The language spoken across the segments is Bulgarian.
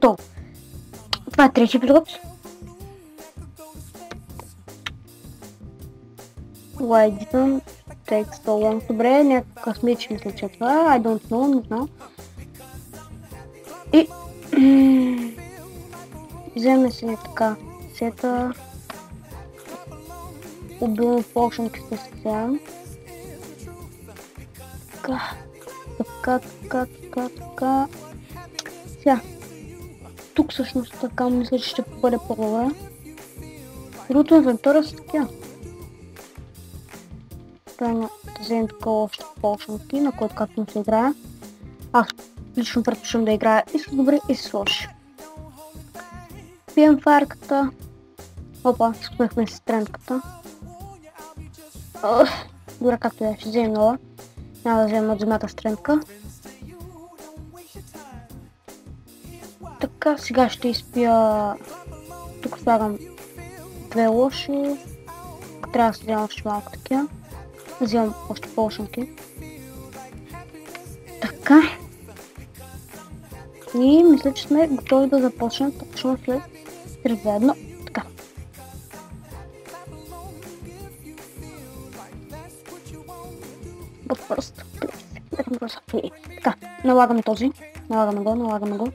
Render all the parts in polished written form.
Готово. Това е трети епизод. Why didn't take so long? Добре, някакъв смич мисля, че това. I don't know, не знам. И... вземе се така сета. Убивам полшенки с сега. Така. Сега. Тук всъщност така мисля, че ще бъде по-добре. Другото инвентора са такива. Трябва да вземем такова още полшенки, на който както не се играе. Аз лично предпочитам да играя и с добри, и с лоши. Пием фарката. Опа, спъхме си стренката. Добре, както е, ще вземем нова. Няма да вземем от земята стренка. Така, сега ще изпия... Тук слагам две лоши. Трябва да се вземам още малко такива. Вземам още полшенки. Така. И мисля, че сме готови да започнем точно след 3-2-1. Така. But first, please, let me go softly. Така, налагаме този. Налагаме го.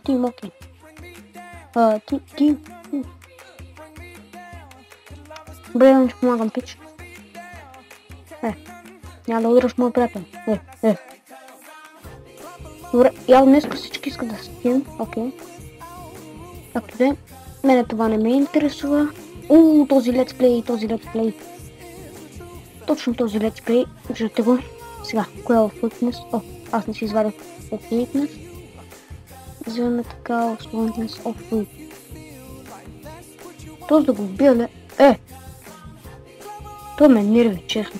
Тим, окей. Тим. Добре, ще помагам, пич. Няма да удраш моя приятел. Добре, явно днес всички искат да спим. Окей. Както де, мене това не ме интересува. Този летсплей. Точно този летсплей. Виждате го. Сега, кое е в Weakness? Аз не си извадих of Weakness. Вземем така Slowness of Weakness. Този да го убия ли? Той ме нерви, честно.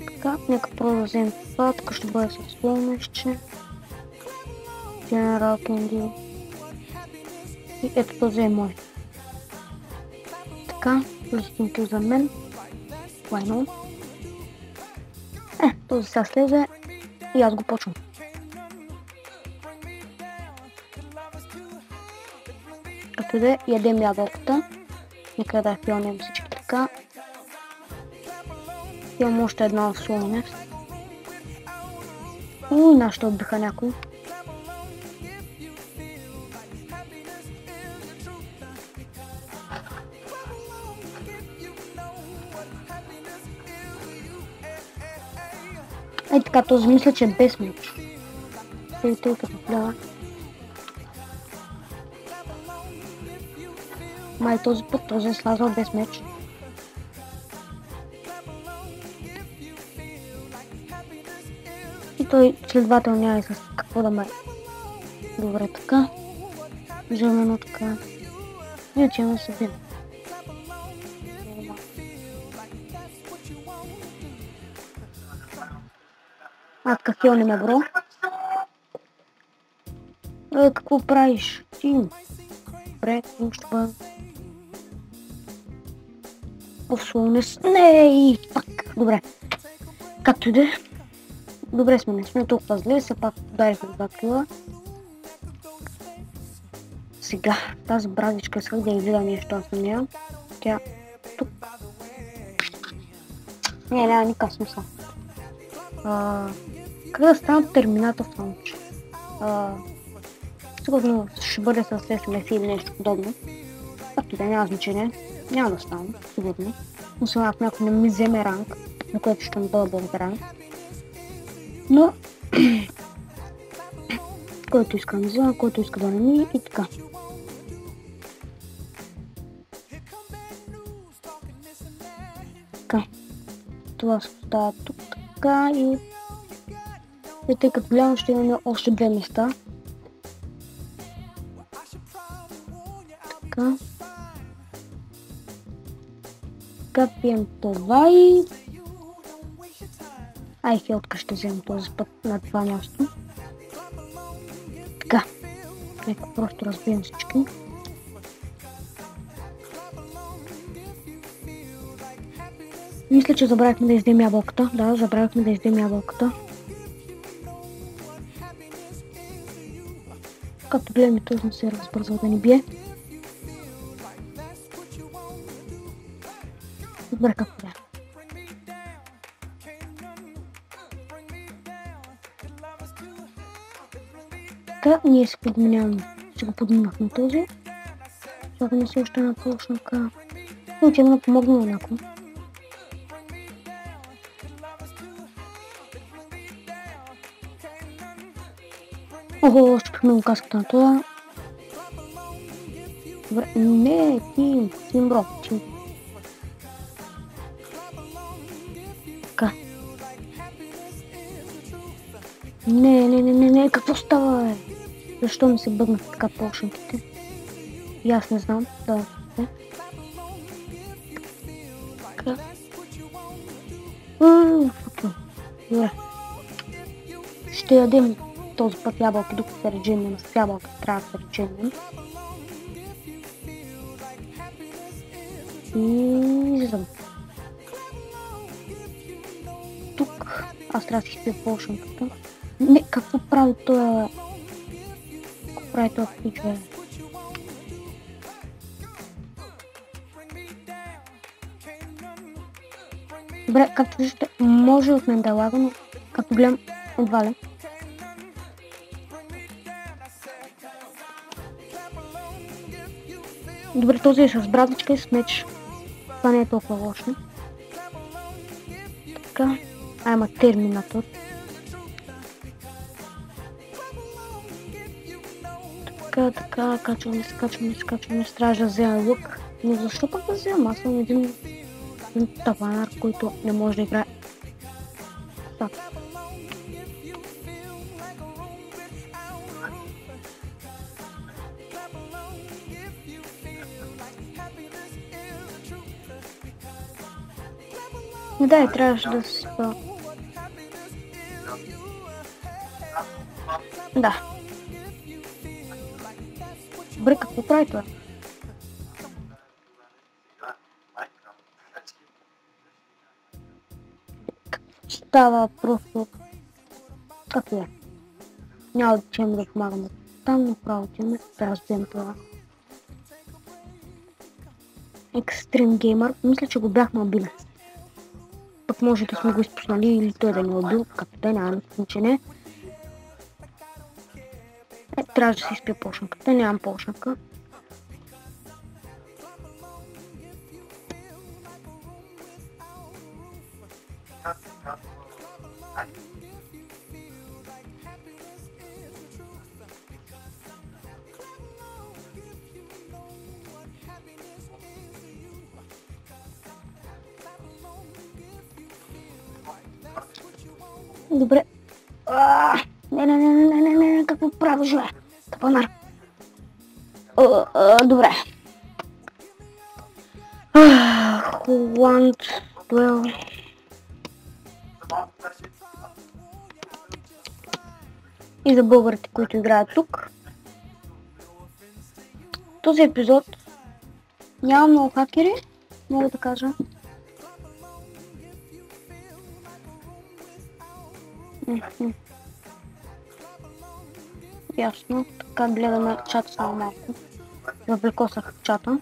Така, нека пробва да вземем това, така ще бъде с Slowness. General Candy. И ето този е мой. Така, листинки за мен. Why not? Този сега слезе и аз го почвам. Като да ядем ябълката. Нека да пионем всички така. Имам още една в Slowness. Нашите отбиха някой. Така, този мисля, че е без меч. Тъй като плява. Май този път този е слязал без меч. И той следователно няма и с какво да ме. Добре, така. Вземем едно така. Иначе имаме се видим. Какво не ме, бро? Какво правиш? Тим. Добре, ще бъда. Slowness. Не, пак. Добре. Както и да е. Добре сме, не сме толкова зле, все пак ударихме 2 кила. Сега, тази брадичка исках да изгледа нещо, аз не я. Тя тук. Няма никакъв смисъл. Как да стана терминатор в научи? Сигурно ще бъде с SMS или нещо подобно. Както да няма значение. Няма да стана, сигурно. Но сега ако някой не ми вземе ранг, на което ще ми бъда благодарен. Но... който иска да ми взема, който иска да не ми и така. Така. Това се поставя тук така и тъй като гледам ще имаме още 2 места. Така. Така пием това и... Хелтка ще вземем този път на това място. Така. Нека просто разбием всички. Мисля, че забравихме да издем ябълката. Да, забравихме да издем ябълката. Както гледаме, точно се е разбързал да ни бие. Добре, както да. Така, ние се подменяваме. Ще го подминахме този. Чакаме се още една полшника. Но че да помогна на някой. Ого, щупихме го каската на това. Добре, не, Тим, бро, Тим. Така. Не, какво става, бе? Защо ми се бъднах така полшнките? И аз не знам, да. Така. Добре. Ще ядем този път ябълки, докато се редженем. С ябълки трябва да се редженем. И излизам. Тук аз трябва да си спия полшнката. Не, какво прави това? Какво прави това пич, бе? Добре, както виждате, може от мен да лага, но както гледам, едва ли. Добре, този е с брадичка и с меч. Това не е толкова лошо. Така, ама терминатор. Така, качваме, трябва да взема лук. Но защо пък да взема? Аз съм един таванар, който не може да играе. Так. Да, и трябваше да се спа. Да. Добре, какво прави това? Става просто... Както е. Няма да чем да помагаме. Там направо отиваме да разбием това. Екстрим геймър. Мисля, че го бяхме убили. Пък може да сме го изпуснали или той да ни е убил. Както да няма че не. Трябва да си изпия полшнката. Нямам полшнка. Добре. Не, какво правиш, бе? Тапанар. Добре. Холанд, дуел. И за българите, които играят тук. Този епизод няма много хакери, мога да кажа. Ясно, така гледаме чата само малко. Въвлекосах чата.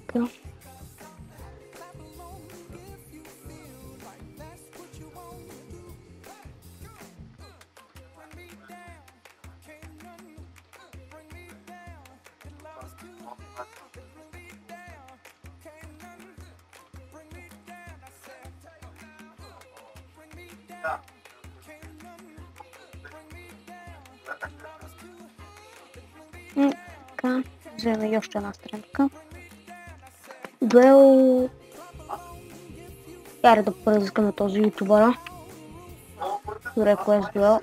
Така. Така, вземем и още една страничка. Дуел... Яре да предизвикаме този ютубъра. Добре, кое е с дуел?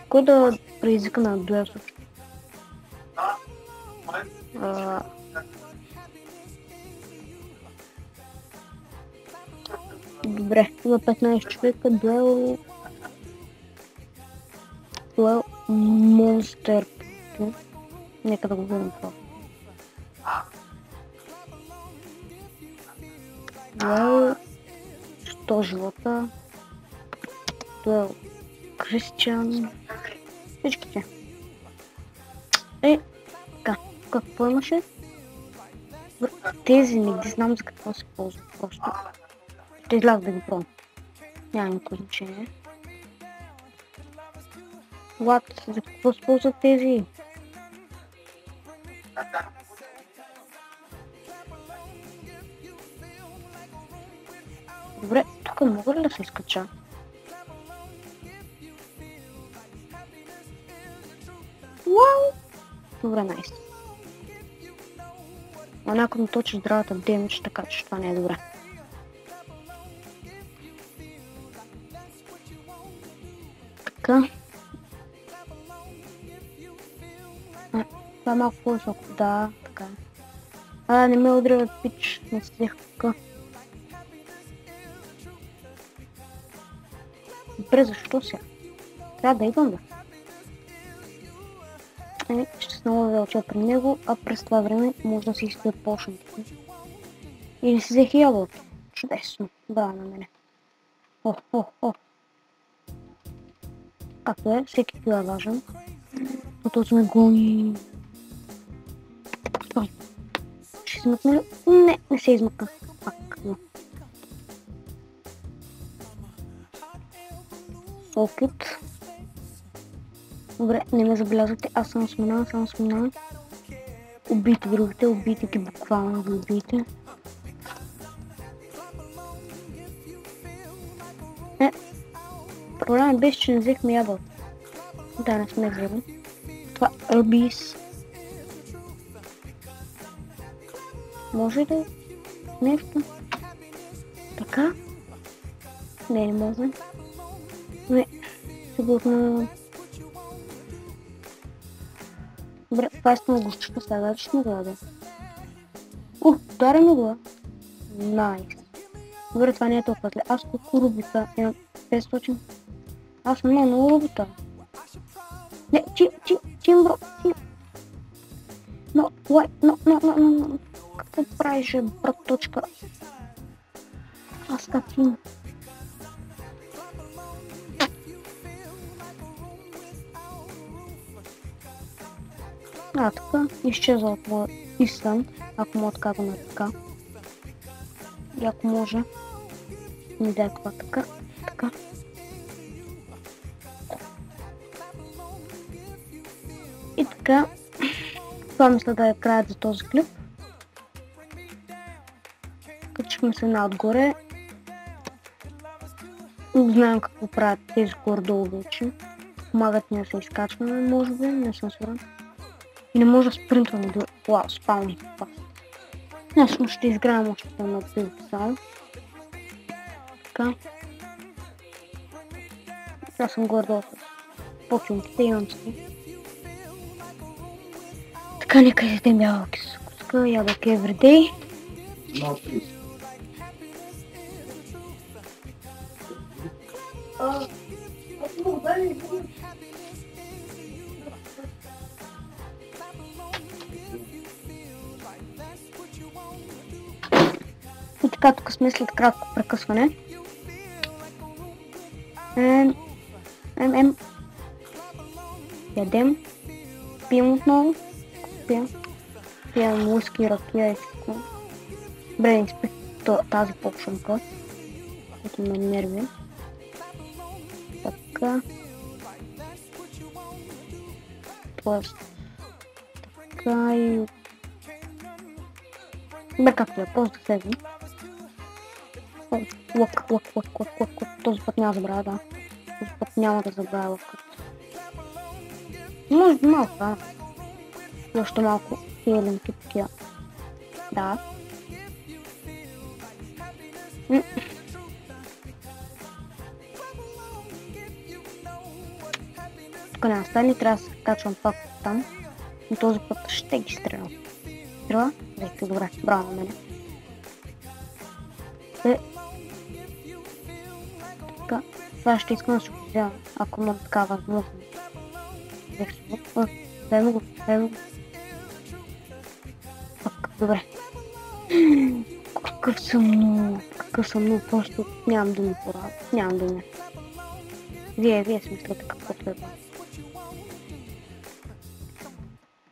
Кой да предизвикаме на дуел също? Добре, има 15 човека, дуел Монстър. Нека да го видим това. Дуел. 100 живота. Дуел. Кристиан. Всичките. Така. Какво имаше? Тези не ги знам за какво се ползват просто. Ще изляза да ги пробвам. Няма никакво значение. За какво се ползват тези? Добре, тук мога ли да се изкача? Вау! Добре, найс. А някой ми точи здравата демидж, така че това не е добре. Така. Това е малко по-високо. Да, така. Не ме удрят пич, не си взех тук. Добре, защо сега? Трябва да идвам, бе. Ще се много да уча при него, а през това време може да си изпия почнатите. Или си взех ябълки. Чудесно. Браво на мене. Както е, всеки кил е важен. Но този ме гони. Ще измъкна ли? Не се измъкна. Пак. Опит. Добре, не ме забелязвате, аз само сминавам. Убийте другите, убийте ги буквално, ги убийте. Проблемът беше, че не взехме ябълки. Да, не сме взели. Това Арбис. Може ли нещо? Така? Не може. Не, сигурно. Добре, това е много гущичка, сега ще му гледа. Удари ми го. Найс. Добре, това не е толкова зле. Аз колко рубика имам? 500. Аз съм много рубика. Не, бро. Но. Какво правиш, браточка? Аз катим. Така, изчезва от моя изсън, ако мога така да ме така. И ако може, ми дай това така. И така, това мисля да е краят за този клип. Качихме се отгоре. Знаем какво правят тези горе-долу вече. Помагат ни да се изкачваме, може би, не съм сигурен. И не може да спринтваме до... Вау, спални. Днес ще изграем още на пилсал. Така. Аз съм горе-долу с почунките, имам си. Така, нека изядем ябълки с куска, ябълки everyday. И така, тук сме след кратко прекъсване. Ядем. Пием отново. Пием уиски, ракия и всичко. Добре, не спи тази попшенка, която ме нерви. Така. Тоест. Така и... Добре, както е, просто да седи. Лък. Този път няма да забравя, да. Този път няма да забравя лъкът. Може би малко, да. Още малко хеленки такива. Да. Тук няма стани, трябва да се качвам пак там. И този път ще ги стрелям. Стрела? Взехте, добре, браво на мене. Така, това ще искам да се взема, ако имам така възможност. Взех се го. Дай го. Добре. Какъв съм много, просто нямам думи по работа, нямам думи. Вие смислите какво следва.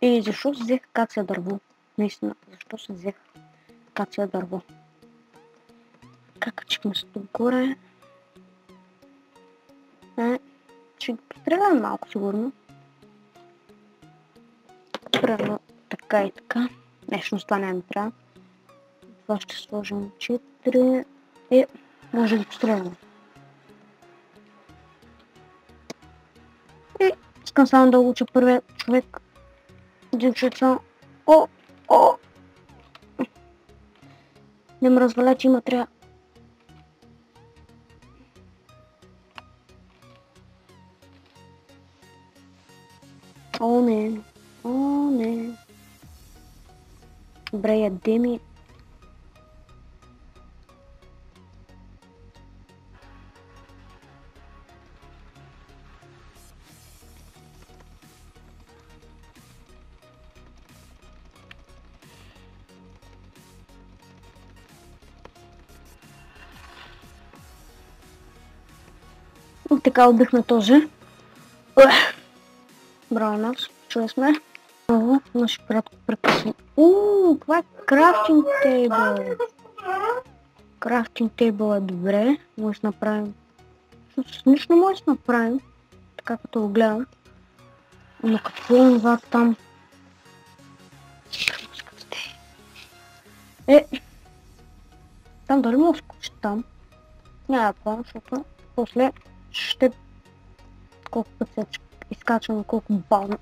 И защо се взех акация дърво? Наистина, защо се взех акация дърво? Как качихме се тук горе? Ще ги постреляме малко сигурно. Примерно така и така. Нещо с това няма ми трябва. Това ще сложим 4 и може да постреляме. И искам само да уча първия човек. Дивчица. О! Не ме разваля, че има трябва. О, не. Добре, яде ми. И така убихме този. Браво нас, чули сме. Много наши приятели прекъсват. Това е крафтинг тейбъл. Крафтинг тейбъл е добре. Може да направим. Нищо може да направим. Така като го гледам. Но какво е това там? Там дали мога да скочи там? Няма план, защото после ще... Колко път се изкачвам, колко бавно.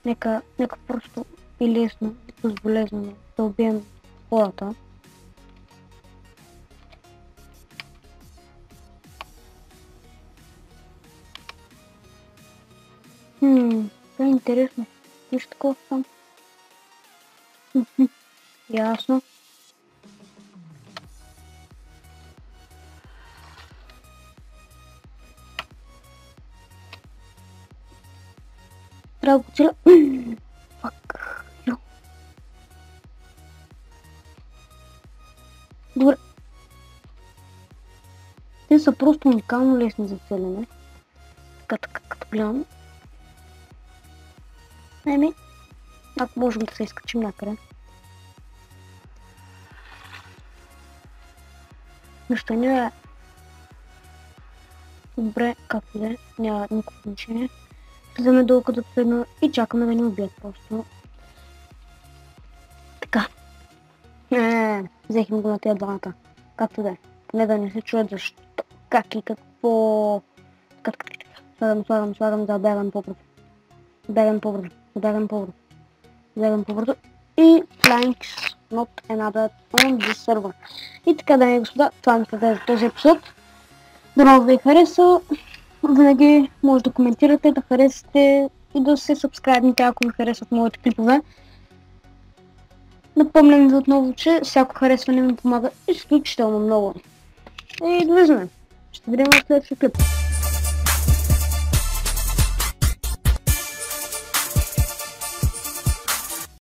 Нека просто и лесно, и безболезнено да убием хората. Това е интересно. Нищо такова там. Ясно. Трябва да го целя. Фак. Добре. Те са просто уникално лесни за целене. Така, като гледам. Ако можем да се изкачим някъде. Нищо не е. Добре, както да е. Няма никакво значение. Влизаме долу като последно и чакаме да ни убият просто. Така. Взехме го на тия двамата. Както да е. Не да не се чуят защо. Как и какво. Слагам да бягам по-бързо. Бягам по-бързо. И planks not another on this server. И така, дами и господа, това ми се даде за този епизод. Дано ви хареса. Винаги може да коментирате, да харесате и да се сабскрайбнете, ако ви харесват моите клипове. Напомням ви отново, че всяко харесване ми помага изключително много. И довиждане. Ще видим в следващия клип.